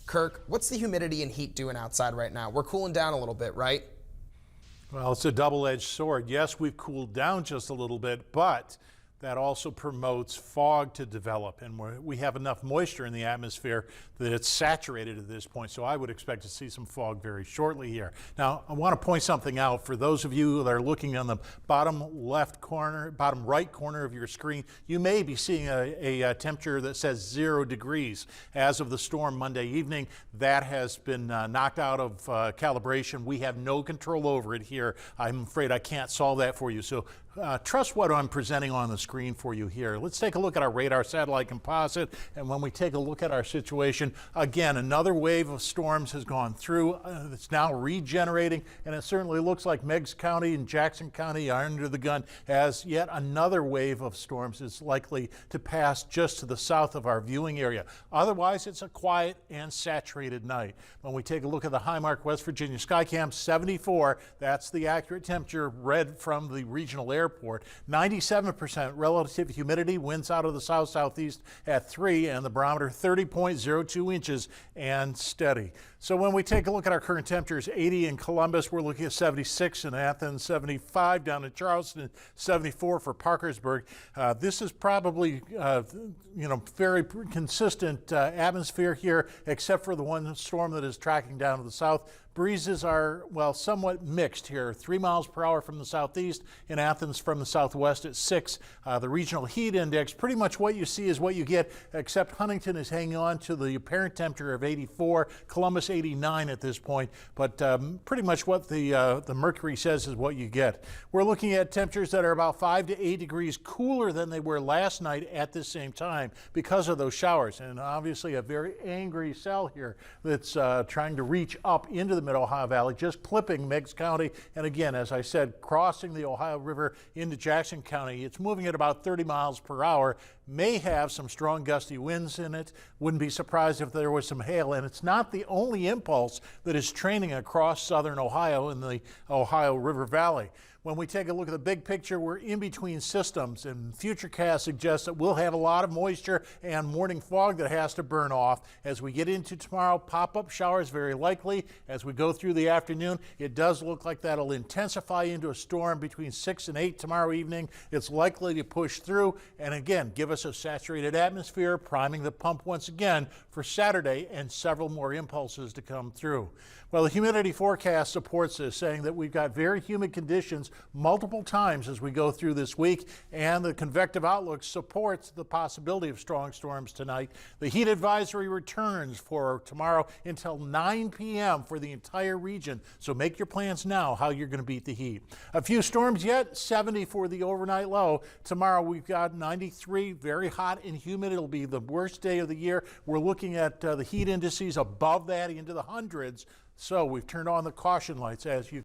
Kirk, what's the humidity and heat doing outside right now? We're cooling down a little bit, right? Well, it's a double-edged sword. Yes, we've cooled down just a little bit, but that also promotes fog to develop, and we have enough moisture in the atmosphere that it's saturated at this point, so I would expect to see some fog very shortly here. Now, I want to point something out for those of you that are looking on the bottom right corner of your screen. You may be seeing a temperature that says 0 degrees. As of the storm Monday evening, that has been knocked out of calibration. We have no control over it here. I'm afraid I can't solve that for you, so trust what I'm presenting on the screen for you here. Let's take a look at our radar satellite composite, and when we take a look at our situation, again, another wave of storms has gone through. It's now regenerating, and it certainly looks like Meigs County and Jackson County are under the gun as yet another wave of storms is likely to pass just to the south of our viewing area. Otherwise, it's a quiet and saturated night. When we take a look at the Highmark West Virginia Skycam, 74, that's the accurate temperature read from the regional airport. 97% relative humidity, winds out of the south-southeast at 3, and the barometer 30.02 inches and steady. So when we take a look at our current temperatures, 80 in Columbus, we're looking at 76 in Athens, 75 down in Charleston, 74 for Parkersburg. This is probably, very consistent atmosphere here, except for the one storm that is tracking down to the south. Breezes are, well, somewhat mixed here. 3 miles per hour from the southeast, in Athens from the southwest at 6. The regional heat index, pretty much what you see is what you get, except Huntington is hanging on to the apparent temperature of 84, Columbus 89 at this point, but pretty much what the mercury says is what you get. We're looking at temperatures that are about 5 to 8 degrees cooler than they were last night at this same time because of those showers, and obviously a very angry cell here that's trying to reach up into the Mid-Ohio Valley, just clipping Meigs County, and again, as I said, crossing the Ohio River into Jackson County. It's moving at about 30 miles per hour, may have some strong gusty winds in it. Wouldn't be surprised if there was some hail, and it's not the only impulse that is training across southern Ohio in the Ohio River Valley. When we take a look at the big picture, we're in between systems, and Futurecast suggests that we'll have a lot of moisture and morning fog that has to burn off. As we get into tomorrow, pop-up showers very likely. As we go through the afternoon, it does look like that'll intensify into a storm between 6 and 8 tomorrow evening. It's likely to push through and again give us a saturated atmosphere, priming the pump once again for Saturday and several more impulses to come through. Well, the humidity forecast supports this, saying that we've got very humid conditions multiple times as we go through this week, and the convective outlook supports the possibility of strong storms tonight. The heat advisory returns for tomorrow until 9 p.m. for the entire region, so make your plans now how you're going to beat the heat. A few storms yet, 70 for the overnight low. Tomorrow we've got 93, very hot and humid. It'll be the worst day of the year. We're looking at the heat indices above that into the hundreds. So we've turned on the caution lights, as you